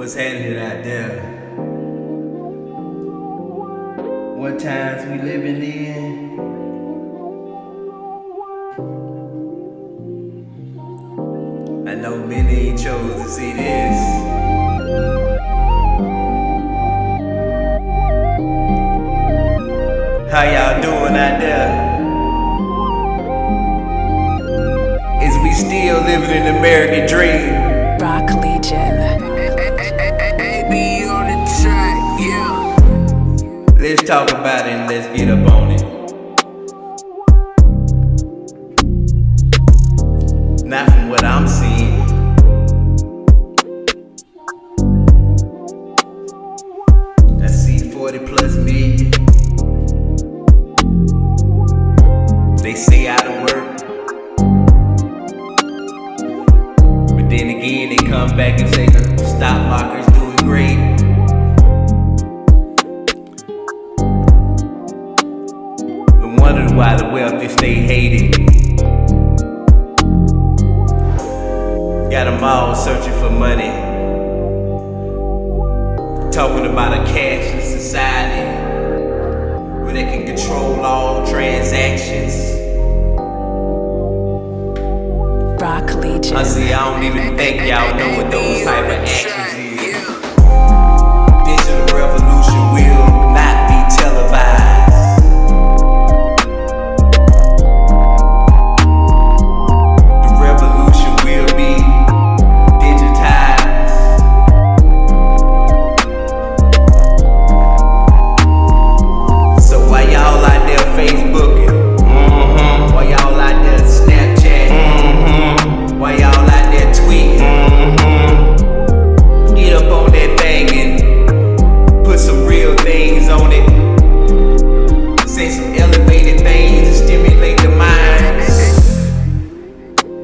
What's happening out there? What times we living in? I know many chose to see this. How y'all doing out there? Is we still living in the American dream? Rock Legion. AB on the track, yeah. Let's talk about it and let's get up on it. Not from what I'm seeing. I see 40 plus million. They say out of work. But then again, they come back and say the stock market's doing great. No wonder why the wealthy stay hated. Got them all searching for money. Talking about a cashless society where they can control all transactions. Rock Legion. I see, I don't even think y'all know what those type of actions is. Digital revolution will not be televised. The revolution will be digitized. So why y'all out there Facebooking? Why y'all out there Snapchatting? Why y'all out there tweeting? Get up on that thing and put some real things on it. Say some elevated things to stimulate the minds.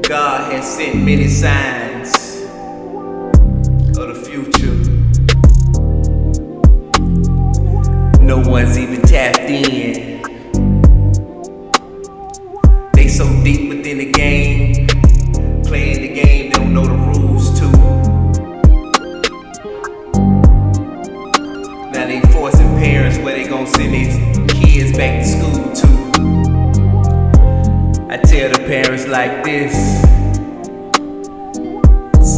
God has sent many signs of the future. No one's even tapped in. They so deep within the game, playing the game, they don't know the rules too. Now they forcing parents where they gon' send their kids back to school too. I tell the parents like this: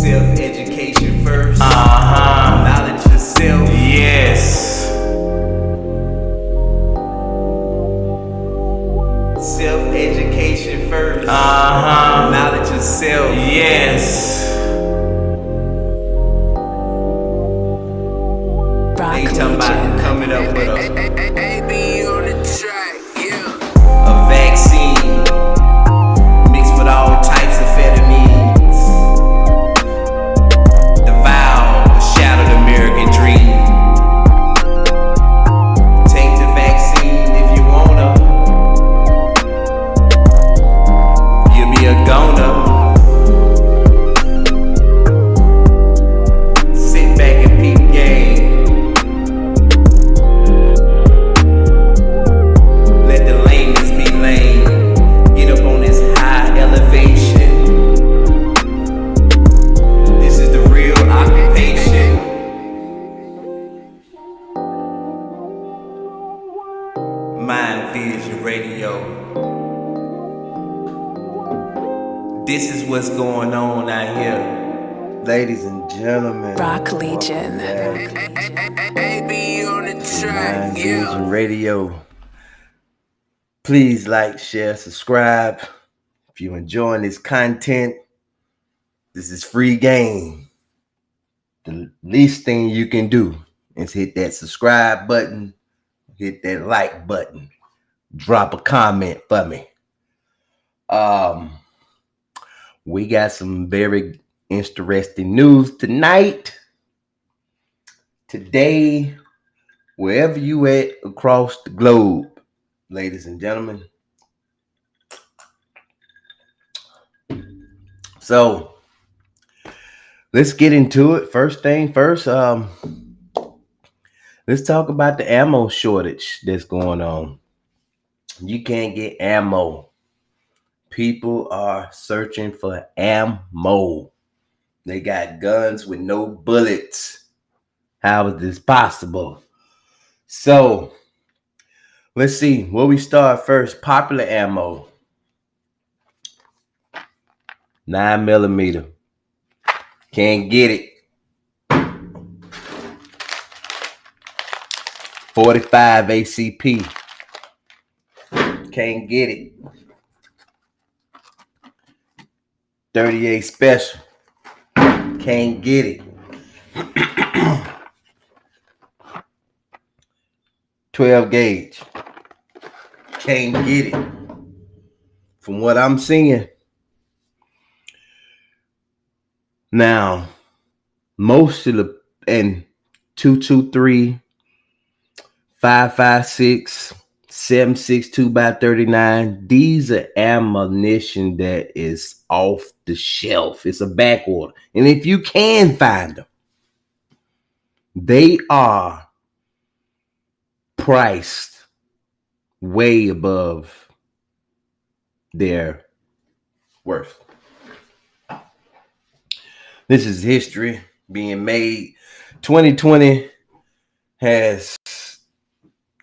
self-education first. Knowledge yourself. Yes. Self-education first. Knowledge yourself. Yes. Rock They talking about Legion. coming up with AB on the track, yeah. a vaccine mixed with all types of amphetamines. The vow to shatter the American dream. Take the vaccine if you wanna. You'll be a goner. Sit back and peep game. Let the lameness be lame. Get up on this high elevation. This is the real occupation. Mind Vision Radio. This is what's going on out here. Ladies and gentlemen. Rock Legion. AB on the track, Mind yeah. Vision Radio. Please like, share, subscribe. If you're enjoying this content, this is free game. The least thing you can do is hit that subscribe button, hit that like button, drop a comment for me. We got some very interesting news tonight. Today, wherever you at across the globe, ladies and gentlemen. So let's get into it. First thing first, let's talk about the ammo shortage that's going on. You can't get ammo. People are searching for ammo. They got guns with no bullets. How is this possible? So let's see where we start first. Popular ammo, 9mm. Can't get it. 45 ACP. Can't get it. 38 special. Can't get it. 12 gauge. Can't get it. From what I'm seeing. Now, most of the, and 223, 556, 762 by 39, these are ammunition that is off the shelf. It's a back order. And if you can find them, they are priced way above their worth. This is history being made. 2020 has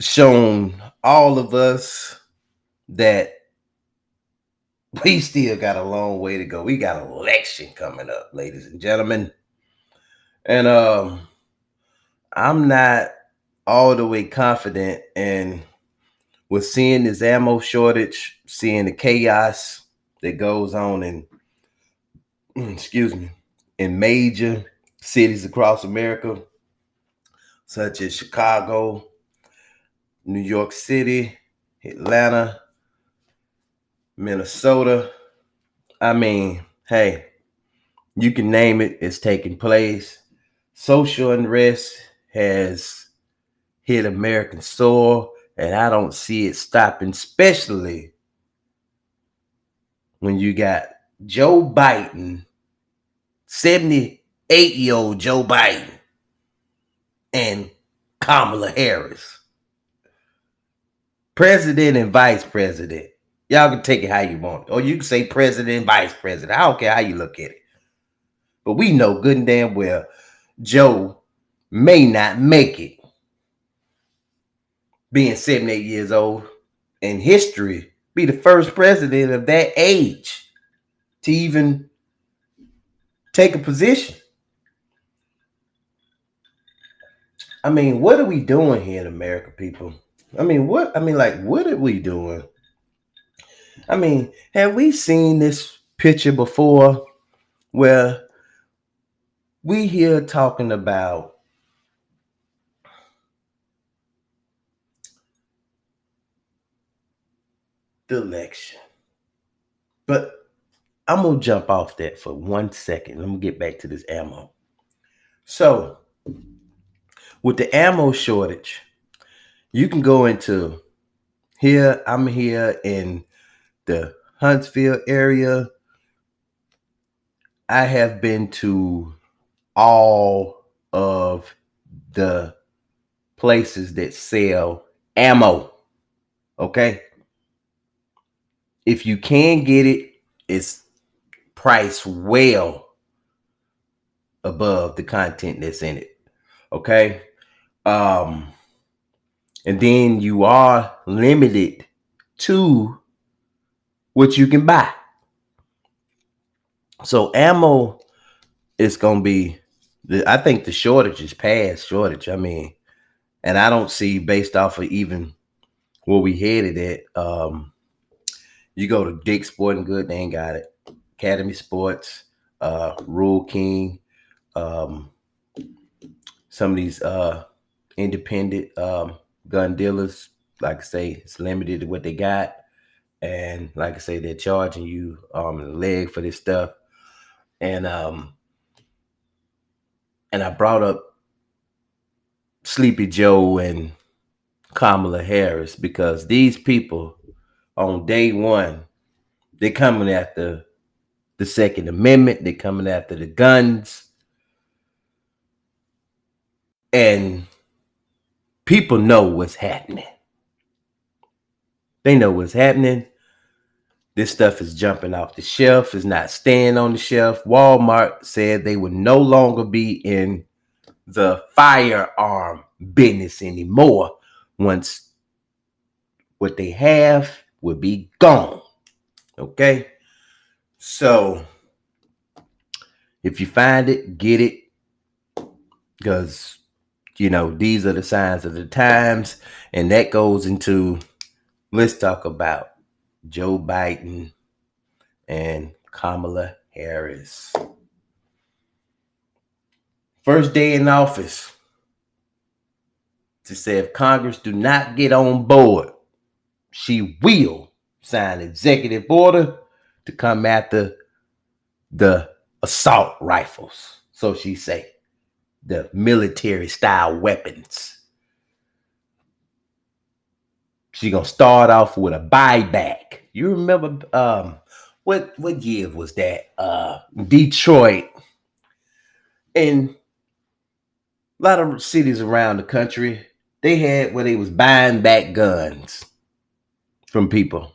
shown all of us that we still got a long way to go. We got an election coming up, ladies and gentlemen. And I'm not all the way confident in with seeing this ammo shortage, seeing the chaos that goes on in in major cities across America, such as Chicago, New York City, Atlanta, Minnesota. I mean, hey, you can name it. It's taking place. Social unrest has hit American soil, and I don't see it stopping, especially when you got Joe Biden, 78-year-old Joe Biden, and Kamala Harris. President and vice president. Y'all can take it how you want. Or you can say president and vice president. I don't care how you look at it. But we know good and damn well Joe may not make it. Being 78 years old in history, be the first president of that age to even take a position. I mean, what are we doing here in America, people? What are we doing? I mean, have we seen this picture before where we here talking about the election? But I'm going to jump off that for 1 second. Let me get back to this ammo. So, with the ammo shortage, you can go into here. I'm here in the Huntsville area. I have been to all of the places that sell ammo. Okay? If you can get it, it's priced well above the content that's in it. Okay? And then you are limited to what you can buy. So ammo is going to be, I think the shortage is past shortage. I mean, and I don't see, based off of even where we headed at, you go to Dick's Sporting Good, they ain't got it. Academy Sports, Rural King, some of these independent gun dealers, like I say, it's limited to what they got. And like I say, they're charging you a leg for this stuff. And I brought up Sleepy Joe and Kamala Harris because these people on day one, they're coming after the Second Amendment. They're coming after the guns. And people know what's happening. They know what's happening. This stuff is jumping off the shelf. It's not staying on the shelf. Walmart said they would no longer be in the firearm business anymore once what they have will be gone. Okay? So if you find it, get it, because these are the signs of the times, and that goes into, let's talk about Joe Biden and Kamala Harris. First day in office, to say if Congress do not get on board, she will sign executive order to come after the assault rifles. So she say, the military style weapons. She gonna start off with a buyback. You remember what year was that? Detroit and a lot of cities around the country, they had where they was buying back guns from people.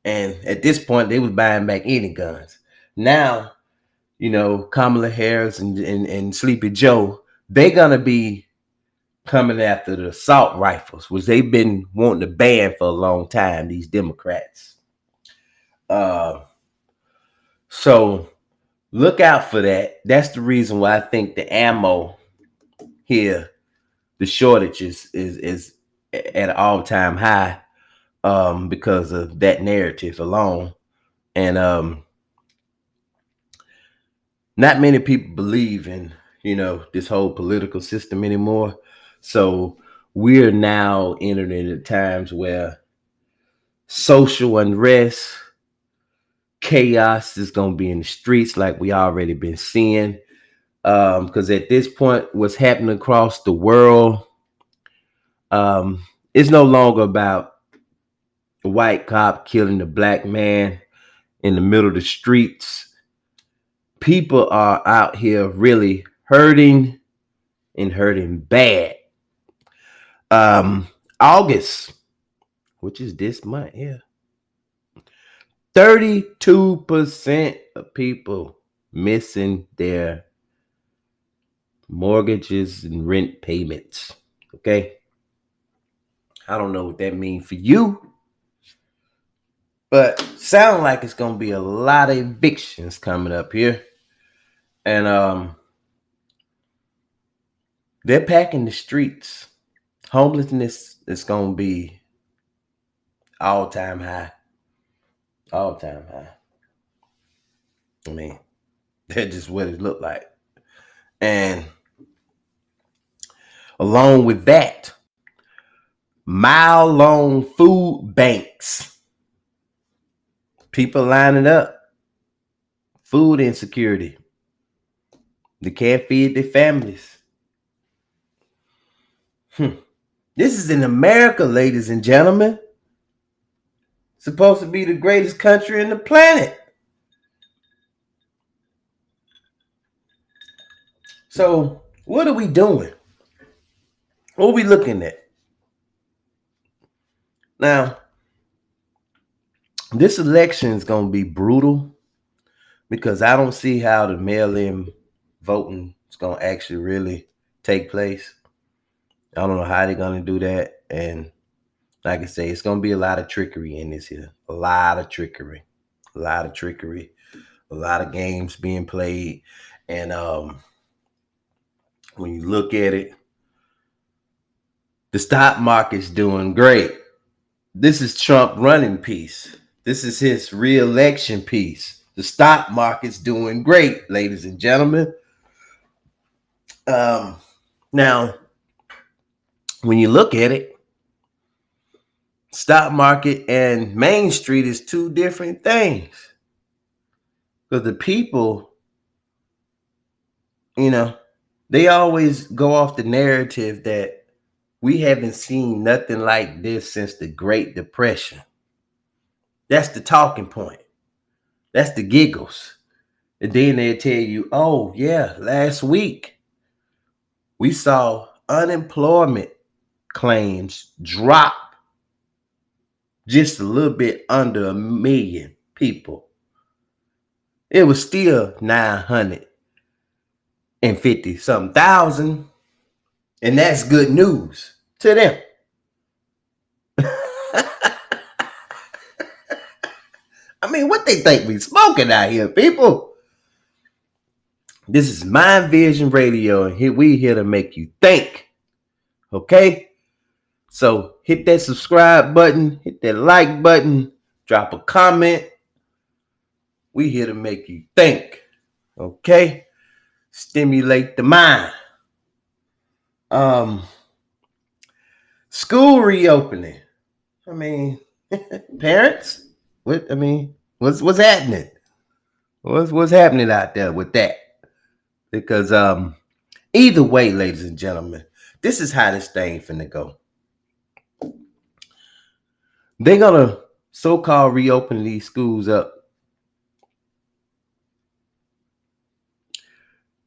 And at this point, they was buying back any guns. Now, Kamala Harris and Sleepy Joe, they gonna be coming after the assault rifles, which they've been wanting to ban for a long time, these Democrats. So look out for that. That's the reason why I think the ammo here, the shortage is at an all-time high, because of that narrative alone. And not many people believe in, this whole political system anymore. So we're now entering into times where social unrest, chaos is going to be in the streets like we already been seeing. Because at this point, what's happening across the world, it's no longer about a white cop killing a black man in the middle of the streets. People are out here really hurting and hurting bad. August, which is this month, yeah. 32% of people missing their mortgages and rent payments. Okay. I don't know what that means for you, but sound like it's gonna be a lot of evictions coming up here. And they're packing the streets. Homelessness is gonna be all-time high. All-time high. I mean, that's just what it looked like. And along with that, mile-long food banks. People lining up. Food insecurity. They can't feed their families. This is in America, ladies and gentlemen. Supposed to be the greatest country in the planet. So what are we doing? What are we looking at? Now, this election is going to be brutal because I don't see how the mail-in voting is going to actually really take place. I don't know how they're going to do that. And like I say, it's going to be a lot of trickery in this here. A lot of trickery. A lot of trickery. A lot of games being played. And when you look at it, the stock market's doing great. This is Trump running piece. This is his re-election piece. The stock market's doing great, ladies and gentlemen. Now, when you look at it, stock market and Main Street is two different things. Because the people, they always go off the narrative that we haven't seen nothing like this since the Great Depression. That's the talking point. That's the giggles. And then they tell you, oh, yeah, last week we saw unemployment claims drop just a little bit under 1 million people. It was still 900 some thousand, and that's good news to them. I mean, what they think we smoking out here, people? This is Mind Vision Radio, and we here to make you think. Okay? So hit that subscribe button, hit that like button, drop a comment. We here to make you think. Okay? Stimulate the mind. School reopening. I mean, parents, what's happening? What's happening out there with that? Because either way, ladies and gentlemen, this is how this thing finna go. They're gonna so-called reopen these schools up.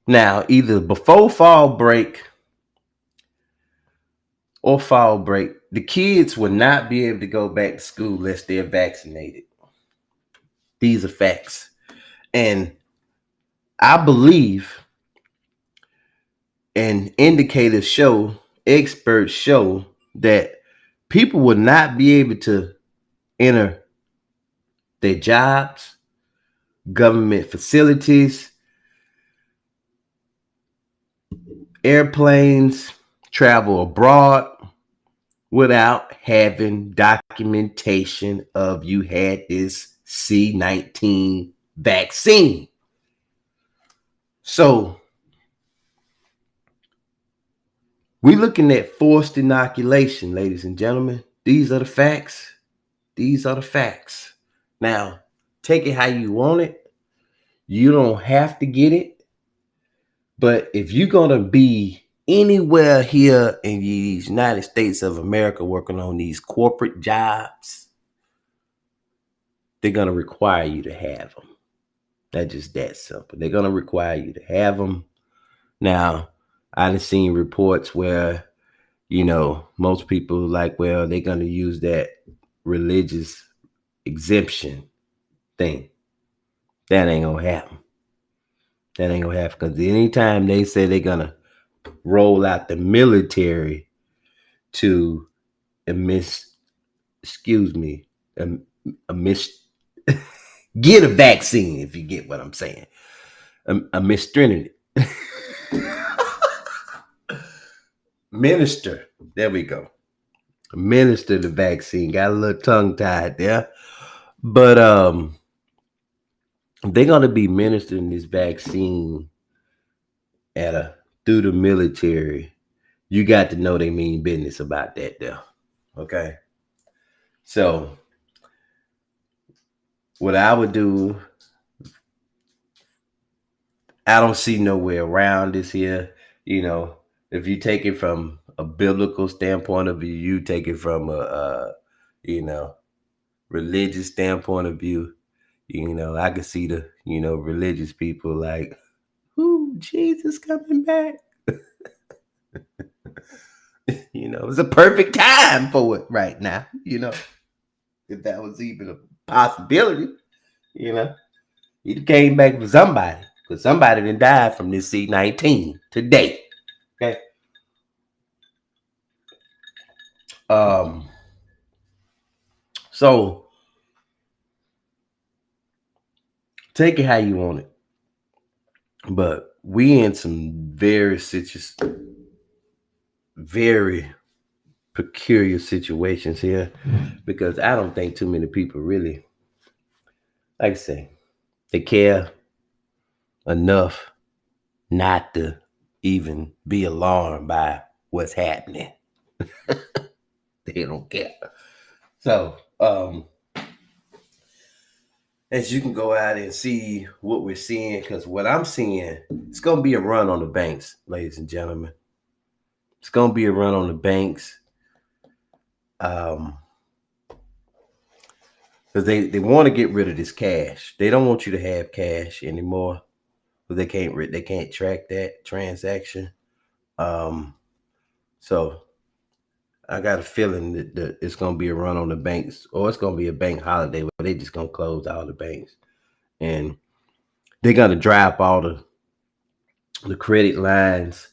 Now, either before fall break or fall break, the kids will not be able to go back to school unless they're vaccinated. These are facts. And I believe, and indicators show, experts show, that people will not be able to enter their jobs, government facilities, airplanes, travel abroad without having documentation of you had this C-19 vaccine. So we're looking at forced inoculation, ladies and gentlemen. These are the facts. These are the facts. Now, take it how you want it. You don't have to get it. But if you're going to be anywhere here in the United States of America working on these corporate jobs, they're going to require you to have them. That's just that simple. They're going to require you to have them. Now, I've seen reports where, most people like, well, they're going to use that religious exemption thing. That ain't going to happen. That ain't going to happen, because anytime they say they're going to roll out the military to get a vaccine, if you get what I'm saying. A misstringent. Minister. There we go. Minister the vaccine. Got a little tongue tied there. But they're gonna be ministering this vaccine through the military. You got to know they mean business about that there. Okay. So what I would do, I don't see no way around this here. If you take it from a biblical standpoint of view, you take it from a religious standpoint of view, I could see the, religious people like, ooh, Jesus coming back. It's a perfect time for it right now, if that was even a possibility, he came back for somebody, because somebody done died from this C-19 today. Okay. So take it how you want it, but we in some very peculiar situations here, because I don't think too many people really, like I say, they care enough not to even be alarmed by what's happening. They don't care. So, as you can go out and see what we're seeing, because what I'm seeing, it's going to be a run on the banks, ladies and gentlemen. It's going to be a run on the banks. Because they want to get rid of this cash. They don't want you to have cash anymore, because they can't track that transaction. So I got a feeling that it's going to be a run on the banks, or it's going to be a bank holiday where they just going to close all the banks, and they're going to dry up all the the credit lines.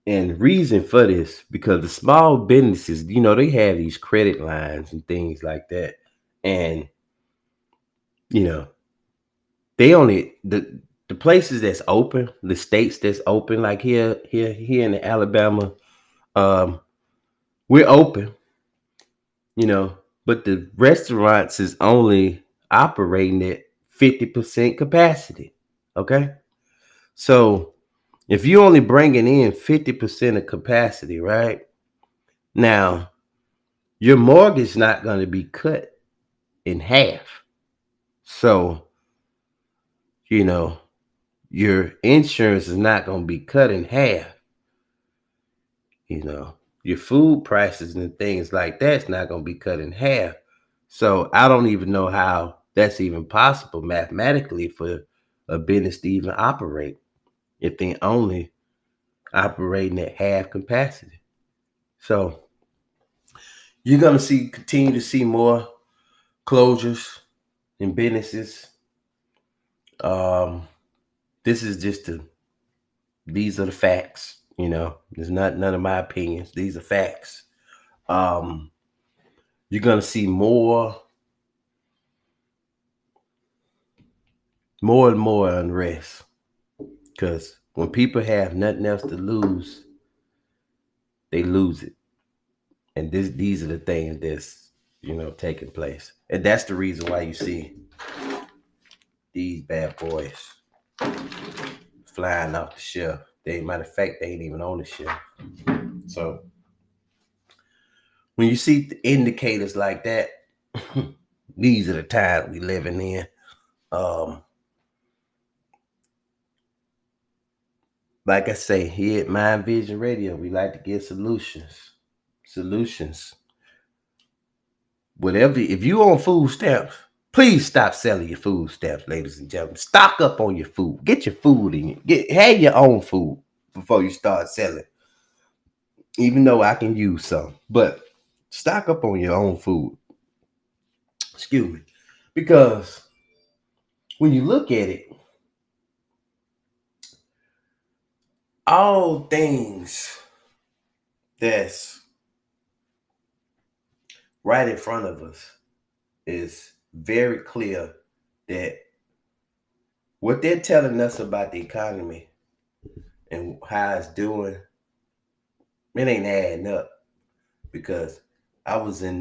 And reason for this, because the small businesses, they have these credit lines and things like that. And, you know, they only the places that's open, the states that's open, like here in Alabama, um, we're open, you know, but the restaurants is only operating at 50% capacity. Okay. So if you only bringing in 50% of capacity, right? Now, your mortgage not going to be cut in half. So, you know, your insurance is not going to be cut in half. You know, your food prices and things like that's not going to be cut in half. So I don't even know how that's even possible mathematically for a business to even operate if they only operating at half capacity. So you're going to continue to see more closures in businesses. Um, this is just these are the facts. There's not none of my opinions. These are facts. Um, you're gonna see more and more unrest because when people have nothing else to lose, they lose it. And these are the things that's taking place, and that's the reason why you see these bad boys flying off the shelf. Matter of fact, they ain't even on the shelf. So when you see the indicators like that, these are the times we living in. Like I say, here at Mind Vision Radio, we like to give solutions. Solutions. Whatever, if you on food stamps, please stop selling your food stamps, ladies and gentlemen. Stock up on your food. Get your food in. Have your own food before you start selling. Even though I can use some, but stock up on your own food. Excuse me. Because when you look at it, all things that's right in front of us is very clear that what they're telling us about the economy and how it's doing, it ain't adding up. Because I was in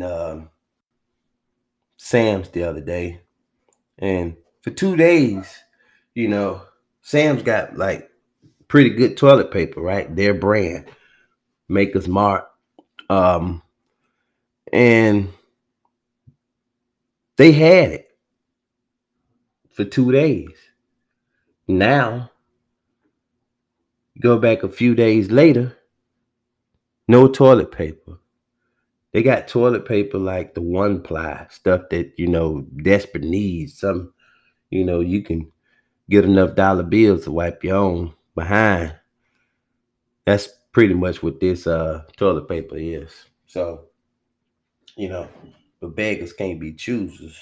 Sam's the other day, and for 2 days, Sam's got like pretty good toilet paper, right? Their brand, Maker's Mark. And they had it for 2 days. Now, go back a few days later, no toilet paper. They got toilet paper like the one ply stuff that, desperate needs. Some, you can get enough dollar bills to wipe your own behind. That's pretty much what this toilet paper is. So, but beggars can't be choosers.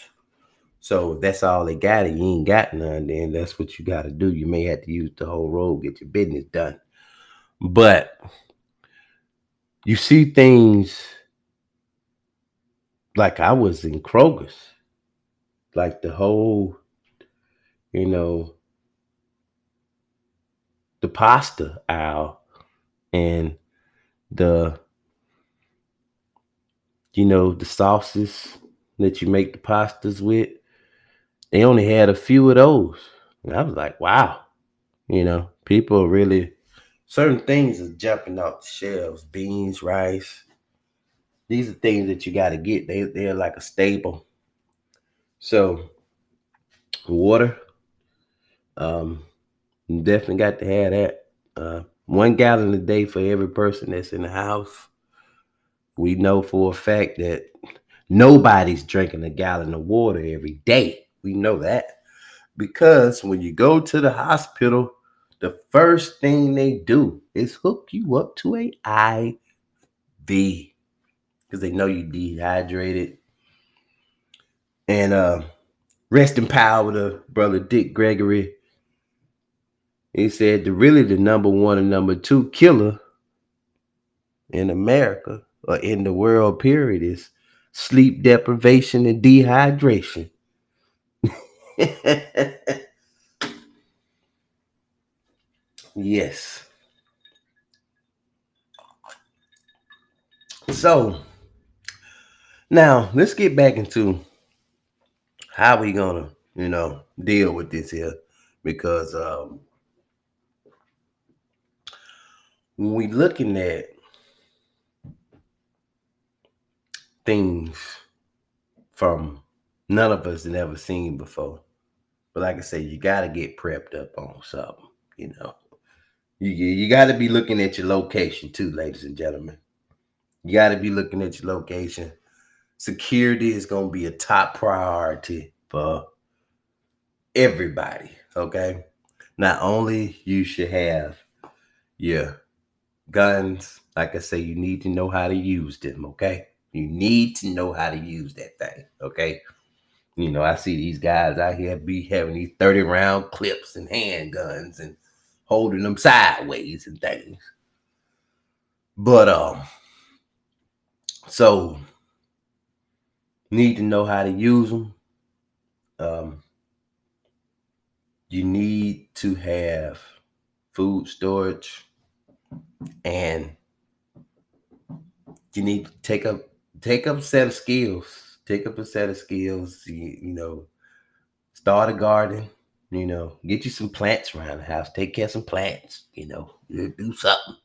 So if that's all they got, and you ain't got none, then that's what you got to do. You may have to use the whole road, get your business done. But you see things like I was in Kroger's, like the whole, the pasta aisle and the, the sauces that you make the pastas with. They only had a few of those. And I was like, wow, people really, certain things are jumping off the shelves. Beans, rice. These are things that you got to get. They're like a staple. So water, you definitely got to have that. 1 gallon a day for every person that's in the house. We know for a fact that nobody's drinking a gallon of water every day. We know that. Because when you go to the hospital, the first thing they do is hook you up to a IV because they know you dehydrated. And rest in power to Brother Dick Gregory. He said the number one and number two killer in America or in the world period is sleep deprivation and dehydration. Yes. So now let's get back into how we gonna, deal with this here. Because when we looking at things from none of us never seen before. But like I say, you gotta get prepped up on something, you know. You gotta be looking at your location too, ladies and gentlemen. You gotta be looking at your location. Security is gonna be a top priority for everybody. Okay. Not only you should have your guns, like I say, you need to know how to use them. Okay. You need to know how to use that thing. Okay. I see these guys out here be having these 30-round clips and handguns and holding them sideways and things. But so need to know how to use them. You need to have food storage, and you need to take up a set of skills. Take up a set of skills. Start a garden. Get you some plants around the house. Take care of some plants. Do something.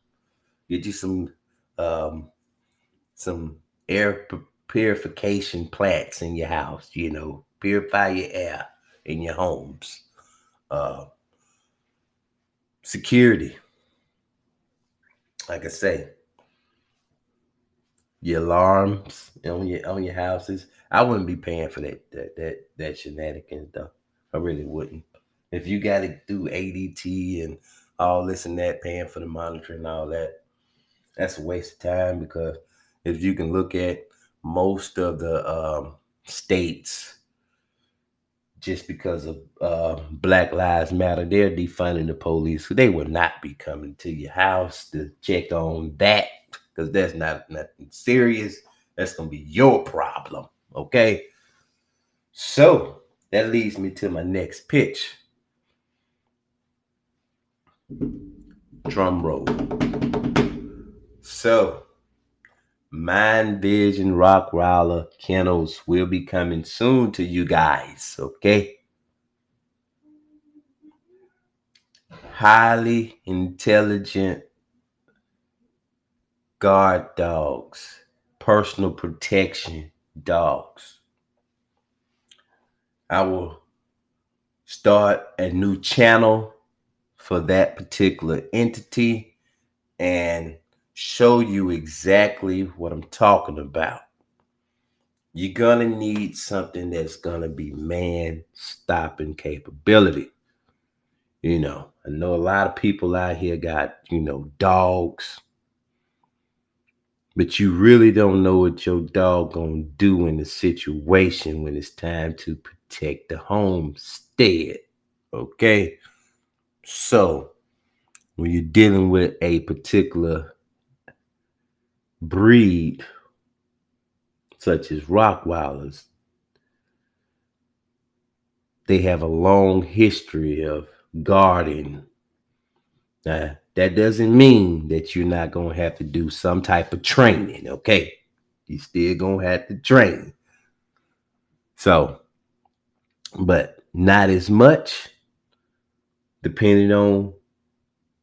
Get you some air purification plants in your house. Purify your air in your homes. Security, like I say, your alarms on your houses. I wouldn't be paying for that shenanigans though. I really wouldn't. If you got to do ADT and all this and that, paying for the monitoring and all that, that's a waste of time. Because if you can look at most of the states, just because of Black Lives Matter, they're defunding the police. So they will not be coming to your house to check on that, because that's not nothing serious. That's going to be your problem. Okay. So that leads me to my next pitch. Drum roll. So Mind Vision Rockwaller kennels will be coming soon to you guys. Okay. Highly intelligent guard dogs, personal protection dogs. I will start a new channel for that particular entity and show you exactly what I'm talking about. You're going to need something that's going to be man-stopping capability. I know a lot of people out here got, dogs, but you really don't know what your dog gonna do in the situation when it's time to protect the homestead. Okay? So, when you're dealing with a particular breed, such as Rottweilers, they have a long history of guarding. Now, that doesn't mean that you're not going to have to do some type of training, okay? You still going to have to train. So, but not as much, depending on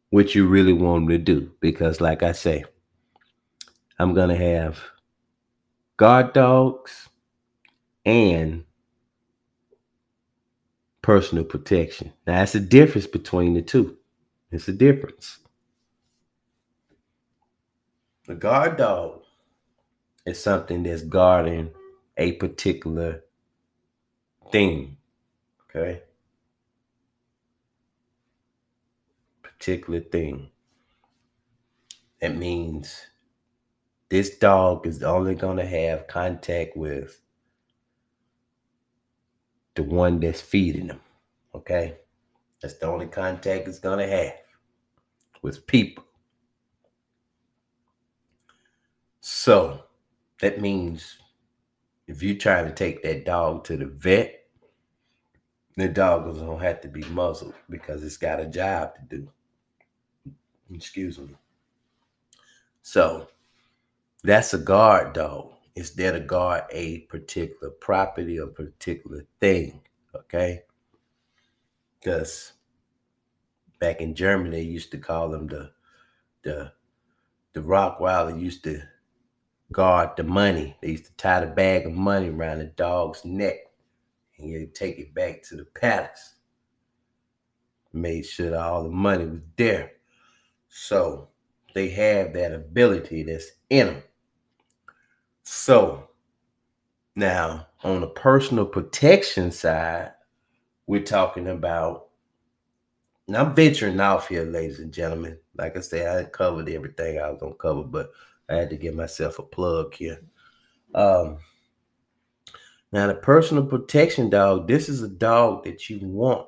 what you really want them to do. Because like I say, I'm going to have guard dogs and personal protection. Now, that's a difference between the two. It's a difference. A guard dog is something that's guarding a particular thing. Okay? Particular thing. That means this dog is only going to have contact with the one that's feeding them. Okay? That's the only contact it's gonna have with people. So that means if you're trying to take that dog to the vet, the dog is gonna have to be muzzled because it's got a job to do. Excuse me. So that's a guard dog. It's there to guard a particular property or particular thing. Okay. Because back in Germany, they used to call them the the Rottweiler used to guard the money. They used to tie the bag of money around the dog's neck and you take it back to the palace. Made sure that all the money was there. So they have that ability that's in them. So now on the personal protection side, we're talking about, and I'm venturing off here, ladies and gentlemen. Like I said, I covered everything I was gonna cover, but I had to give myself a plug here. Um, Now the personal protection dog, this is a dog that you want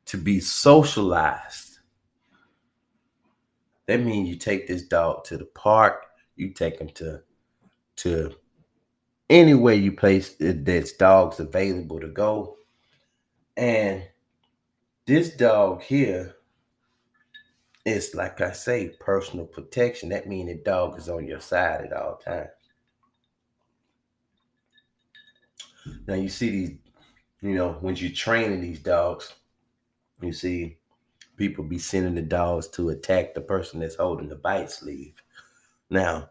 to be socialized. That means you take this dog to the park, you take him to anywhere you place that's dogs available to go. And this dog here is, like I say, personal protection. That means the dog is on your side at all times. Now you see these, when you're training these dogs, you see people be sending the dogs to attack the person that's holding the bite sleeve. Now,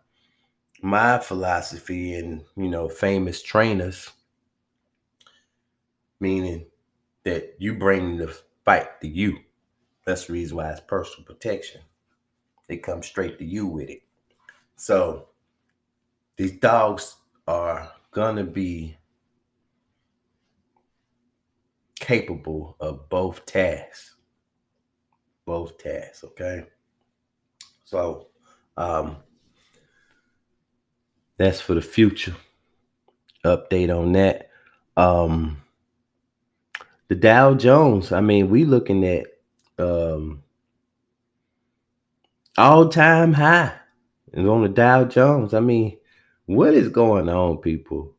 my philosophy and, famous trainers, meaning that you bring the fight to you. That's the reason why it's personal protection. They come straight to you with it. So these dogs are gonna be capable of both tasks. Both tasks, okay? So that's for the future. Update on that. The Dow Jones, I mean, we looking at all-time high on the Dow Jones. I mean, what is going on, people?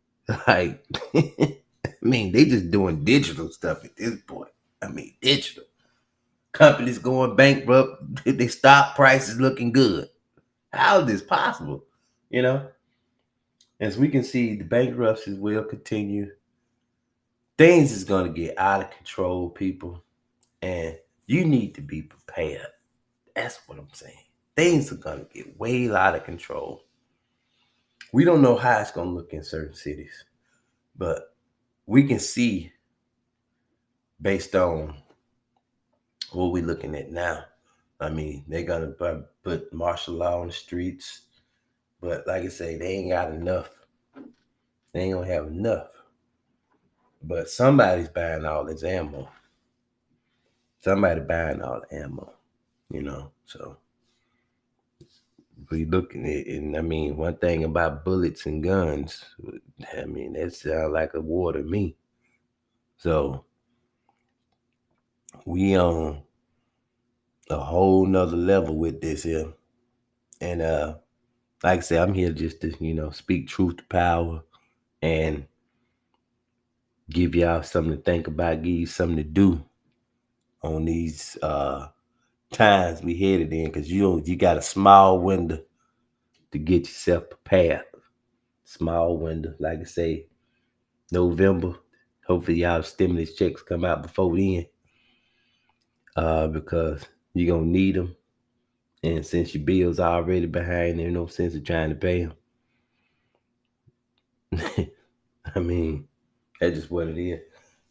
Like, I mean, they just doing digital stuff at this point. I mean, digital. Companies going bankrupt, their stock prices looking good. How is this possible? As we can see, the bankruptcies will continue. Things is going to get out of control, people. And you need to be prepared. That's what I'm saying. Things are going to get way out of control. We don't know how it's going to look in certain cities, but we can see based on what we're looking at now. I mean, they're going to put martial law on the streets, but like I say, they ain't got enough. They ain't going to have enough. But somebody's buying all this ammo. Somebody buying all the ammo, so we looking at it. And I mean, one thing about bullets and guns, I mean, that sounds like a war to me. So we on a whole nother level with this here. And like I said, I'm here just to, speak truth to power and give y'all something to think about, give you something to do on these times we headed in, because you got a small window to get yourself prepared. Small window, like I say, November. Hopefully y'all stimulus checks come out before then, because you're gonna need them. And since your bills are already behind, there's no sense of trying to pay them. I mean, that's just what it is.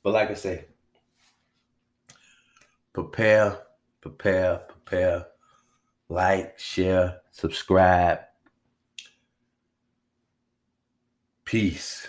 But like I say, prepare. Like, share, subscribe. Peace.